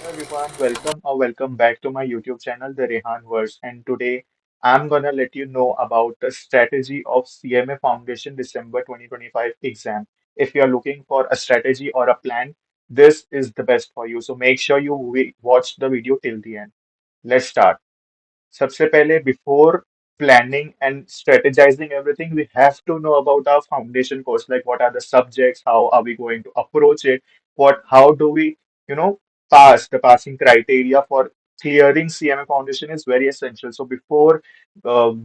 Everyone, welcome back to my YouTube channel, The Rehan Verse. And today I'm gonna let you know about the strategy of CMA Foundation December 2025 exam. If you are looking for a strategy or a plan, this is the best for you. So make sure you watch the video till the end. Let's start. सबसे पहले before planning and strategizing everything, we have to know about our foundation course, like what are the subjects, how are we going to approach it, how do we, you know, pass the passing criteria for clearing CMA foundation is very essential. So before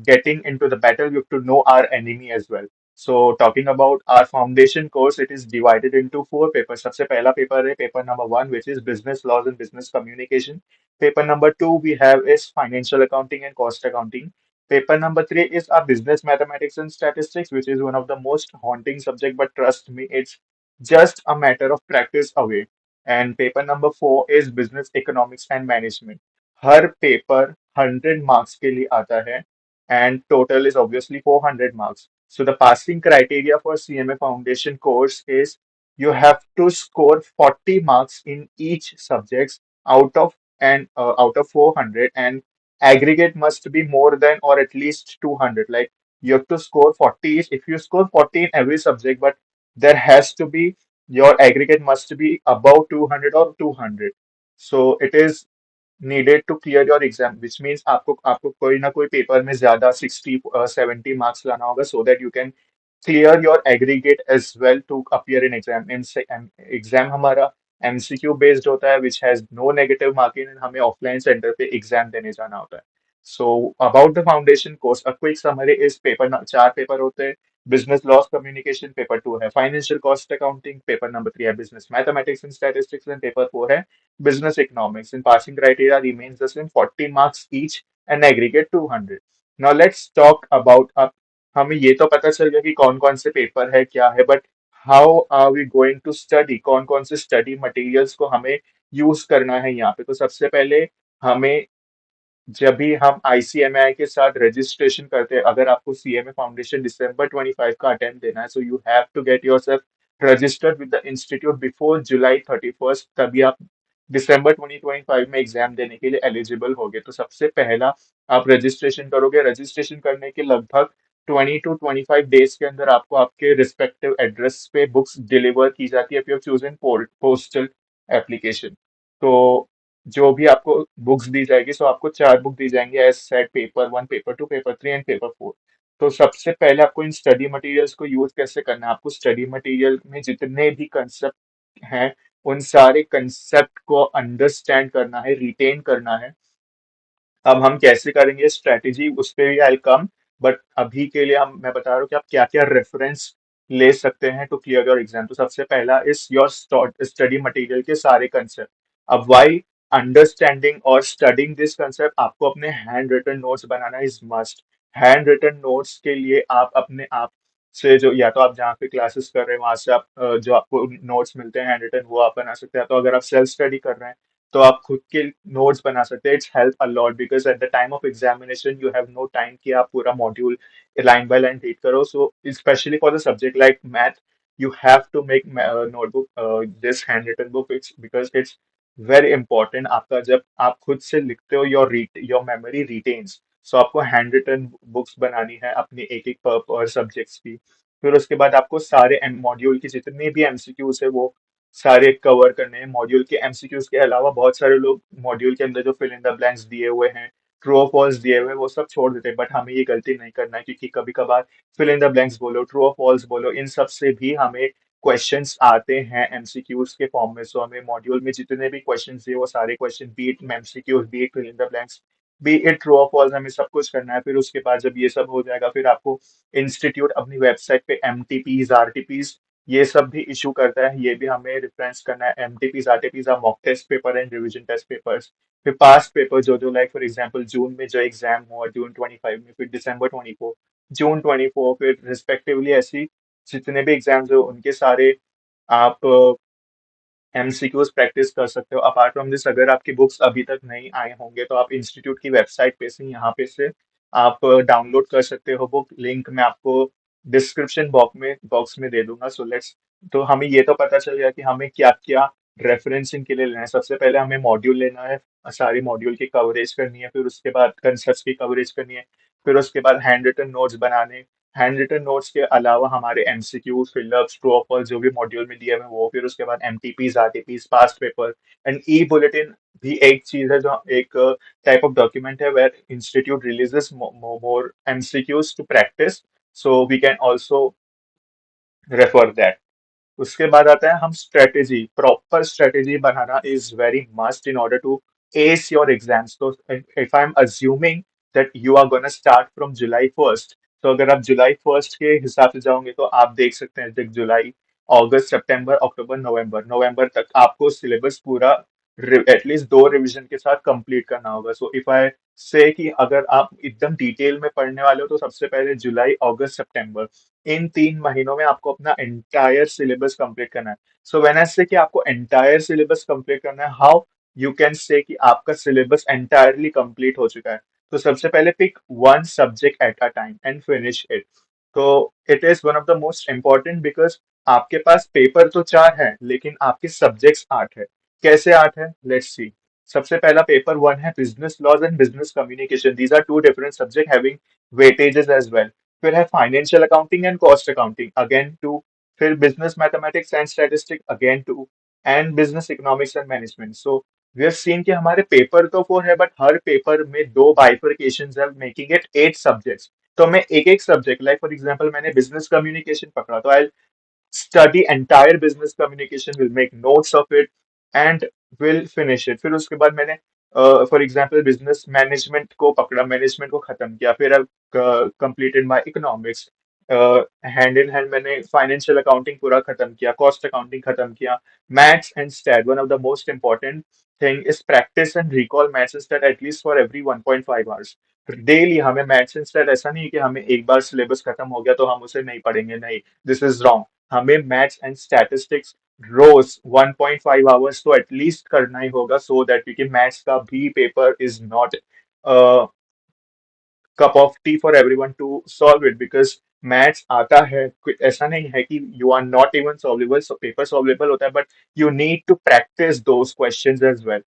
getting into the battle, we have to know our enemy as well. So talking about our foundation course, it is divided into four papers. सबसे पहला paper है paper number one, which is business laws and business communication. Paper number two we have is financial accounting and cost accounting. Paper number three is our business mathematics and statistics, which is one of the most haunting subject, but trust me, it's just a matter of practice away. And paper number four is business economics and management. Her paper 100 marks के लिए आता है and total is obviously 400 marks. So the passing criteria for CMA foundation course is you have to score 40 marks in each subject out of out of 400, and aggregate must be more than or at least 200. Like you have to score 40 each. If you score 40 in every subject, but there has to be your aggregate must be above 200 or 200. So it is needed to clear your exam, which means आपको आपको कोई ना कोई paper में ज्यादा 60 70 marks लाना होगा, so that you can clear your aggregate as well to appear in exam. And exam हमारा MCQ based होता है, which has no negative marking, and हमें offline center पे exam देने जाना होता है. So about the foundation course, a quick summary is paper चार पेपर होते हैं. Business laws communication paper two है financial cost accounting, paper number three है business mathematics and statistics, and paper four है business economics. And passing criteria remains the same, 40 marks each and aggregate 200. Now let's talk about हमें ये तो पता चल गया कि कौन कौन से पेपर है क्या है, but how are we going to study, कौन कौन से स्टडी मटेरियल्स को हमें यूज करना है यहाँ पे. तो सबसे पहले हमें, जब भी हम ICMI के साथ रजिस्ट्रेशन करते हैं, अगर आपको CMA फाउंडेशन दिसंबर 25 का अटेम्प्ट देना है, so you have to get yourself registered with the institute before July 31st, तभी आप दिसंबर 2025 में एग्जाम देने के लिए एलिजिबल होगे. तो सबसे पहला आप रजिस्ट्रेशन करोगे. रजिस्ट्रेशन करने के लगभग 20 to 25 डेज के अंदर आपको आपके रिस्पेक्टिव एड्रेस पे बुक्स डिलीवर की जाती है, if you choose in postal application. तो जो भी आपको बुक्स दी जाएगी, सो आपको चार बुक दी जाएंगी as set, paper one, paper two, paper three and paper four. तो सबसे पहले आपको इन स्टडी मटेरियल्स को यूज कैसे करना है, आपको स्टडी मटेरियल में जितने भी कंसेप्ट हैं उन सारे कंसेप्ट को अंडरस्टैंड करना है, रिटेन करना है. अब हम कैसे करेंगे स्ट्रेटेजी, उस पे भी आई कम, बट अभी के लिए हम मैं बता रहा हूँ कि आप क्या क्या रेफरेंस ले सकते हैं टू क्लियर योर एग्जाम. तो सबसे पहला इज योर स्टडी मटेरियल के सारे कंसेप्ट. अब वाई अंडरस्टैंडिंग और स्टडिंग दिस कंसेप्ट, आपको अपने हैंड रिटन नोट्स बनाना is must. Handwritten notes के लिए आप अपने आप से, जो या तो आप जहाँ पे क्लासेस कर रहे हैं वहां से आप जो आपको नोट्स मिलते हैं हैंड रिटन, वो आप बना सकते हैं. तो अगर आप सेल्फ स्टडी कर रहे हैं तो आप खुद के नोट्स बना सकते हैं. It's help a lot because at the time of examination you have no time कि आप पूरा module line by line read करो. So specially for the subject like math, you have to make notebook, this handwritten book. It's because it's very important. आपका जब आप खुद से लिखते हो, your memory retains. So आपको हैंड रिटन बुक्स बनानी है अपने एक एक पर सब्जेक्ट्स की. फिर उसके बाद आपको सारे मॉड्यूल के जितने भी MCQs है वो सारे कवर करने हैं. मॉड्यूल के एमसीक्यूज के अलावा बहुत सारे लोग मॉड्यूल के अंदर जो फिल इन द ब्लैंक्स दिए हुए हैं, ट्रू और फॉल्स दिए हुए हैं, वो सब छोड़ देते हैं. बट हमें ये गलती नहीं करना है, क्योंकि कभी कभार फिल इन द ब्लैंक्स बोलो, ट्रू और फॉल्स बोलो, इन सब से भी हमें क्वेश्चंस आते हैं एमसीक्यूज के फॉर्म में. सो हमें मॉड्यूल में जितने भी क्वेश्चंस दिए, वो सारे question, be it MCQs, be it fill in the blanks, be it true और फॉल्स, हमें सब कुछ करना है. फिर उसके बाद जब ये सब हो जाएगा, फिर आपको इंस्टीट्यूट अपनी वेबसाइट पे MTPs RTPs ये सब भी इशू करता है. ये भी हमें रेफरेंस करना है. MTPs RTPs are mock test paper and revision test papers. फिर पास्ट पेपर जो लाइक फॉर एग्जांपल जून में जो एग्जाम हुआ जून 25 में, फिर दिसंबर 24, जून 24, फिर रिस्पेक्टिवली ऐसी जितने भी एग्जाम्स हो उनके सारे आप MCQs प्रैक्टिस कर सकते हो. अपार्ट फ्रॉम दिस, अगर आपकी बुक्स अभी तक नहीं आए होंगे तो आप इंस्टीट्यूट की वेबसाइट पे से, यहाँ पे से आप डाउनलोड कर सकते हो बुक. लिंक मैं आपको डिस्क्रिप्शन बॉक्स में दे दूंगा. सो लेट्स, तो हमें ये तो पता चल गया कि हमें क्या क्या रेफरेंसिंग के लिए लेना है। सबसे पहले हमें मॉड्यूल लेना है, सारी मॉड्यूल की कवरेज करनी है, फिर उसके बाद कंसेप्ट की कवरेज करनी है, फिर उसके बाद हैंड रिटन नोट्स बनाने। हैंड रिटन नोट्स के अलावा हमारे एमसीक्यू, फिलअप्स, ट्रू और फॉल्स जो भी मॉड्यूल में दिए हुए हैं वो, फिर उसके बाद MTPs, RTPs, past paper and e bulletin भी एक चीज है जो एक टाइप ऑफ डॉक्यूमेंट है where institute releases more MCQs to practice, so we can also refer that. उसके बाद आता है हम स्ट्रेटेजी, प्रॉपर स्ट्रेटेजी बनाना is very must in order to ace your exams. तो if I'm assuming that you are gonna start from July 1st, तो अगर आप जुलाई 1st के हिसाब से जाओगे तो आप देख सकते हैं देख जुलाई, अगस्त, सितंबर, अक्टूबर, नवंबर, नवंबर तक आपको सिलेबस पूरा एटलीस्ट दो रिवीजन के साथ कंप्लीट करना होगा। सो इफ आई से कि अगर आप एकदम डिटेल में पढ़ने वाले हो तो सबसे पहले जुलाई, अगस्त, सितंबर, इन 3 महीनों में आपको अपना एंटायर सिलेबस कंप्लीट करना है। सो व्हेन आई से कि आपको एंटायर सिलेबस कंप्लीट करना है, हाउ यू कैन से कि आपका सिलेबस एंटायरली कंप्लीट हो चुका है? तो सबसे पहले pick one subject at a time and finish it. तो it is one of the most important because आपके पास पेपर तो 4 है लेकिन आपके सब्जेक्ट्स 8 है। कैसे 8 है, लेट्स सी। सबसे पहला पेपर 1 है business laws and business communication, these are two different subject having weightages as well. फिर है financial accounting and cost accounting, again 2। फिर business mathematics and statistics, again 2। And business economics and management. So we have seen कि हमारे paper तो 4 है but her paper में दो बाइफरकेशंस है, मेकिंग इट 8 सब्जेक्ट्स। तो मैं एक एक सब्जेक्ट, लाइक फॉर एग्जांपल मैंने बिजनेस कम्युनिकेशन पकड़ा तो आई study entire business communication, will make notes of it and will finish it। फिर उसके बाद मैंने फॉर एग्जांपल बिजनेस मैनेजमेंट को पकड़ा, मैनेजमेंट को खत्म किया, फिर अब completed my economics. Hand in hand मैंने फाइनेंशियल अकाउंटिंग पूरा खत्म किया, कॉस्ट अकाउंटिंग खत्म किया। Maths and stat, one of the most important thing is practice and recall maths and stat at least for every 1.5 hours daily. हमें maths and stat ऐसा नहीं है कि हमें एक बार सिलेबस खत्म हो गया तो हम उसे नहीं पढ़ेंगे, नहीं, दिस इज रॉन्ग। हमें मैथ्स एंड स्टैटिस्टिक्स रोज 1.5 आवर्स तो एटलीस्ट करना ही होगा, सो दैट क्योंकि मैथ्स का भी paper is not cup of tea for everyone to solve it, because maths आता है, ऐसा नहीं है कि you are not even solvable, paper solvable होता है but you need to practice those questions as well.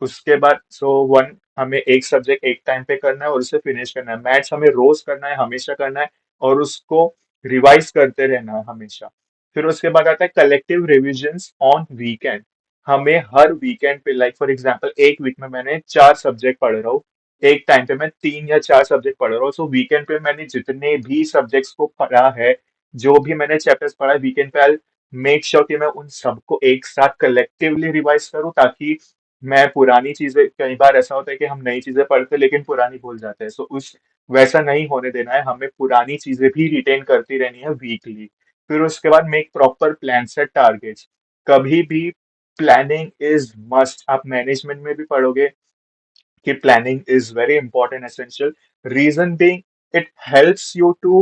उसके बाद वन हमें एक सब्जेक्ट एक टाइम पे करना है और उसे फिनिश करना है। मैथ्स हमें रोज करना है, हमेशा करना है और उसको रिवाइज करते रहना है हमेशा। फिर उसके बाद आता है कलेक्टिव रिविजन्स ऑन वीकेंड। हमें हर वीकेंड पे, लाइक फॉर एग्जांपल एक वीक में मैंने 4 सब्जेक्ट पढ़ रहा हूँ, एक टाइम पे मैं 3 या 4 सब्जेक्ट पढ़ रहा हूँ, सो वीकेंड पे मैंने जितने भी सब्जेक्ट्स को पढ़ा है, जो भी मैंने चैप्टर्स पढ़ा है वीकेंड पे, आई मेक श्योर कि मैं उन सबको एक साथ कलेक्टिवली रिवाइज करूँ, ताकि मैं पुरानी चीजें, कई बार ऐसा होता है कि हम नई चीजें पढ़ते हैं लेकिन पुरानी भूल जाते हैं, सो उस वैसा नहीं होने देना है, हमें पुरानी चीजें भी रिटेन करती रहनी है वीकली। फिर उसके बाद make proper plan, set targets. कभी भी प्लानिंग इज मस्ट, आप मैनेजमेंट में भी पढ़ोगे कि planning is very important, essential. Reason being, it helps you to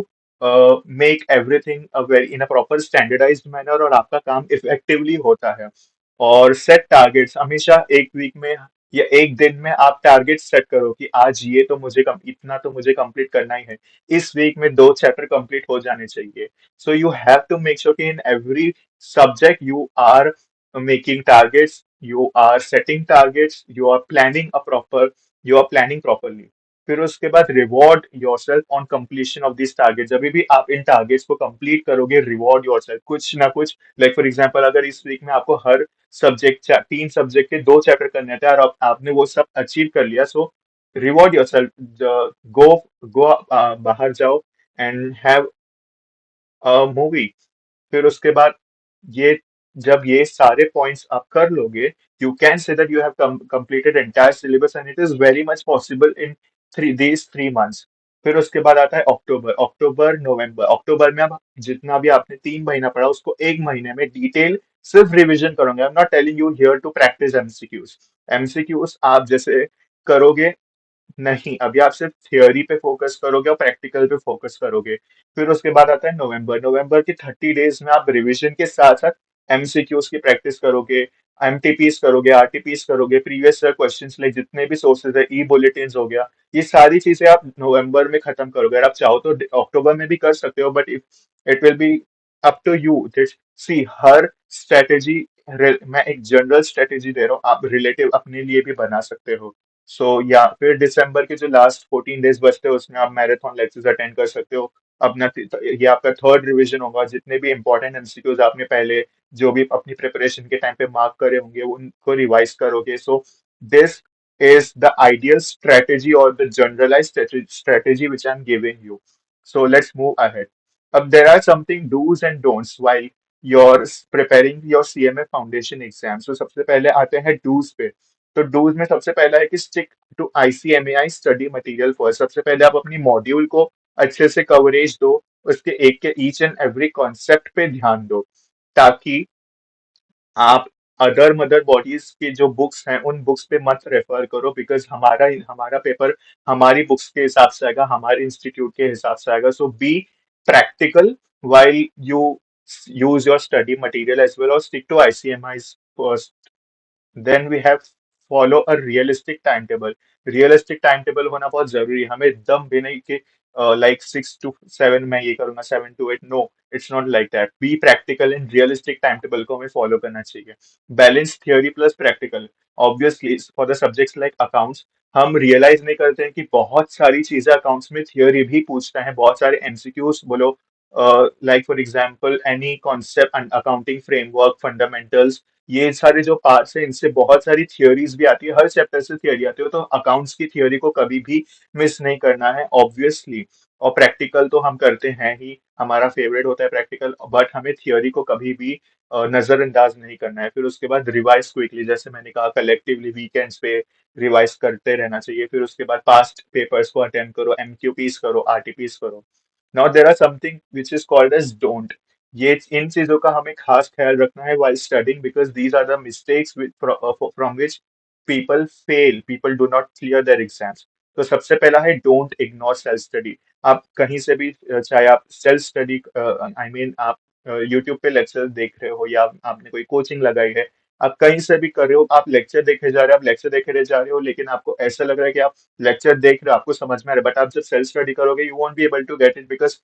make everything a very in a proper standardized manner और आपका काम effectively होता है। और set targets, हमेशा एक वीक में या एक दिन में आप टारगेट सेट करो कि आज ये तो मुझे इतना तो मुझे कंप्लीट करना ही है, इस वीक में 2 चैप्टर कंप्लीट हो जाने चाहिए। So you have to make sure कि in every subject you are making targets, you are setting targets, you are planning properly। फिर उसके बाद reward yourself on completion of this target. जब भी आप इन टारगेट्स को कंप्लीट करोगे, रिवॉर्ड योरसेल्फ कुछ ना कुछ, लाइक फॉर एग्जांपल अगर इस वीक में आपको हर सब्जेक्ट 3 सब्जेक्ट के 2 चैप्टर करने थे और आपने वो सब अचीव कर लिया, सो रिवॉर्ड योरसेल्फ, गो गो बाहर जाओ एंड हैव मूवी। फिर उसके बाद ये, जब ये सारे पॉइंट्स आप कर लोगे, you can say that you have completed entire syllabus and it is very much possible in three months. फिर उसके बाद आता है अक्टूबर, अक्टूबर नवंबर। अक्टूबर में अब जितना भी आपने 3 महीना पढ़ा उसको एक महीने में डिटेल सिर्फ रिवीजन करोगे। I am not telling you here to practice MCQs. MCQs आप जैसे करोगे नहीं, अभी आप सिर्फ थियोरी पे फोकस करोगे और प्रैक्टिकल पे फोकस करोगे। फिर उसके बाद आता है नवंबर, नवंबर के 30 डेज में आप रिवीजन के साथ साथ एमसीक्यूज की प्रैक्टिस करोगे, एमटीपीस करोगे, आरटीपीस करोगे, प्रीवियस ईयर क्वेश्चंस, लाइक जितने भी सोर्सेज है, ई बुलेटिन हो गया, ये सारी चीजें आप नवंबर में खत्म करोगे। अगर आप चाहो तो अक्टूबर में भी कर सकते हो but if it will be up to you. See, हर स्ट्रेटेजी मैं एक जनरल स्ट्रेटेजी दे रहा हूँ, आप रिलेटिव अपने लिए भी बना सकते हो। या फिर दिसंबर के जो लास्ट 14 डेज बचते हैं उसमें आप मैराथन लेक्चर्स अटेंड कर सकते हो। ये आपका थर्ड रिवीजन होगा, जितने भी इंपॉर्टेंट एमसीक्यूज आपने पहले जो भी अपनी प्रिपरेशन के टाइम पे मार्क करे होंगे उनको रिवाइज करोगे। So this is the ideal strategy or the generalized strategy which I'm giving you. So let's move ahead. There are something do's and don'ts while you're preparing your CMA foundation exam. So सबसे पहले आते हैं do's पे। तो do's में सबसे पहला है कि stick to ICMAI study material first। सबसे पहले आप अपनी मॉड्यूल को अच्छे से कवरेज दो, उसके एक के ईच एंड एवरी कॉन्सेप्ट पे ध्यान दो, ताकि आप अदर मदर बॉडीज की जो बुक्स हैं उन बुक्स पे मत रेफर करो, बिकॉज हमारा हमारा पेपर हमारी बुक्स के हिसाब से आएगा, हमारे इंस्टीट्यूट के हिसाब से आएगा। So be practical while you use your study material as well, or stick to ICMIs first. Then we have follow a realistic timetable. Realistic timetable होना बहुत जरूरी है। हमें एकदम भी नहीं कि like 6 to 7 मैं ये करूंगा, 7 to 8। No, it's not like that. Be practical and realistic timetable को हमें फॉलो करना चाहिए। Balance theory plus practical. Obviously for the subjects like accounts हम रियलाइज नहीं करते हैं कि बहुत सारी चीजें अकाउंट्स में थियोरी भी पूछता है, बहुत सारे एमसीक्यूज बोलो, like for example any concept, accounting framework, fundamentals, ये सारे जो पार्ट्स हैं इनसे बहुत सारी थियोरीज भी आती है, हर चैप्टर से थियोरी आती है। तो अकाउंट्स की थियोरी को कभी भी मिस नहीं करना है ऑब्वियसली। और प्रैक्टिकल तो हम करते हैं ही, हमारा फेवरेट होता है प्रैक्टिकल, बट हमें थियोरी को कभी भी नजरअंदाज नहीं करना है। फिर उसके बाद रिवाइज क्विकली, जैसे मैंने कहा कलेक्टिवली वीकेंड्स पे रिवाइज करते रहना चाहिए। फिर उसके बाद पास्ट पेपर्स को अटेम्प्ट करो, एमक्यूपीज करो, आरटीपीज करो। Now there are something which is called as don't. ये इन चीजों का हमें खास ख्याल रखना है while studying, because these are the mistakes from which people do not clear their exams. तो सबसे पहला है डोंट इग्नोर सेल्फ स्टडी। आप कहीं से भी चाहे आप सेल्फ स्टडी, आई मीन आप यूट्यूब पे लेक्चर देख रहे हो या आपने कोई कोचिंग लगाई है, आप कहीं से भी कर रहे हो, आप लेक्चर देखे जा रहे हो, आप लेक्चर देखे जा रहे हो, लेकिन आपको ऐसा लग रहा है कि आप लेक्चर देख रहे हो, आपको समझ में आ रहा है, बट आप जब सेल्फ स्टडी करोगे you won't be able to get it, because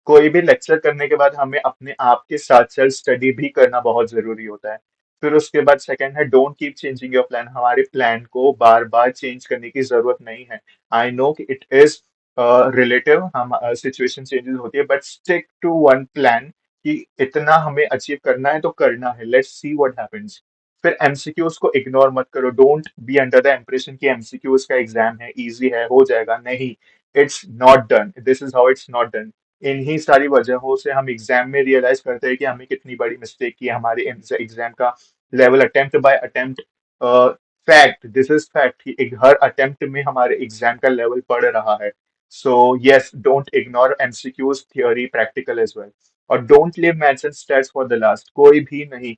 कोई भी लेक्चर करने के बाद हमें अपने आप के साथ सेल्फ स्टडी भी करना बहुत जरूरी होता है। फिर उसके बाद सेकंड है don't keep changing your plan. हमारे प्लान को बार बार चेंज करने की जरूरत नहीं है। आई नो कि इट इज रिलेटिव, हम सिचुएशन चेंजेस होती है, but stick to one plan कि इतना हमें अचीव करना है तो करना है, लेट्स सी व्हाट हैपेंस। फिर एमसीक्यूज को इग्नोर मत करो। Don't be under the impression कि एमसीक्यूज का एग्जाम है, इजी है, हो जाएगा। नहीं, it's not done, this is how it's not done. इन्हीं सारी वजहों से हम एग्जाम में रियलाइज करते हैं कि हमें कितनी बड़ी मिस्टेक की है। हमारे एग्जाम का level attempt bye attempt, fact, this is fact कि हर अटेम्प्ट में हमारे एग्जाम का लेवल बढ़ रहा है। So yes, don't ignore MCQs, theory, practical as well. और don't leave maths and stats for the last. कोई भी नहीं,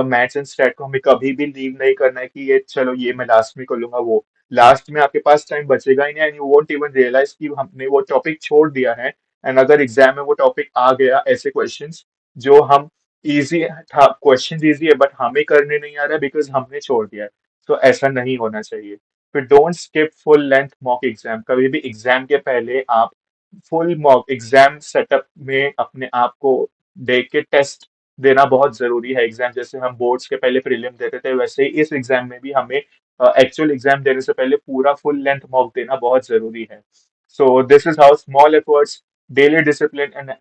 मैथ्स एंड स्टैट को हमें कभी भी लीव नहीं करना है कि ये चलो ये मैं लास्ट में कर लूंगा। वो लास्ट में आपके पास टाइम बचेगा ही नहीं, and you won't even realise कि हमने वो टॉपिक छोड़ दिया है। एंड अगर एग्जाम में वो टॉपिक आ गया, ऐसे क्वेश्चंस जो हम इजी था, क्वेश्चन इजी है बट हमें करने नहीं आ रहा है बिकॉज हमने छोड़ दिया है, तो ऐसा नहीं होना चाहिए। फिर don't skip full length mock exam. कभी भी एग्जाम के पहले आप फुल मॉक एग्जाम सेटअप में अपने आप को देख के टेस्ट देना बहुत जरूरी है। एग्जाम जैसे हम बोर्ड्स के पहले प्रीलिम देते थे, वैसे ही इस एग्जाम में भी हमें एक्चुअल एग्जाम देने से पहले पूरा फुल लेंथ मॉक देना बहुत जरूरी है। So this is how small efforts, daily discipline, and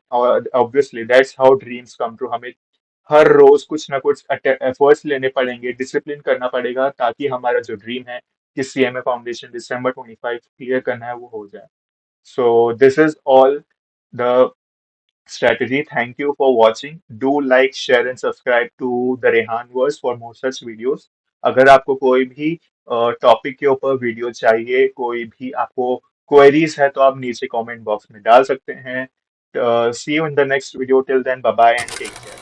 obviously that's how dreams come true. हमें हर रोज कुछ ना कुछ एफर्ट्स लेने पड़ेंगे, डिसिप्लिन करना पड़ेगा, ताकि हमारा जो ड्रीम है कि सीएमए फाउंडेशन दिसंबर 25 क्लियर करना है वो हो जाए। So this is all the strategy. Thank you for watching. Do like, share and subscribe to the Rehan Verse for more such videos. अगर आपको कोई भी टॉपिक के ऊपर वीडियो चाहिए, कोई भी आपको क्वेरीज है, तो आप नीचे कमेंट बॉक्स में डाल सकते हैं। See you in the next video. Till then, bye bye and take care.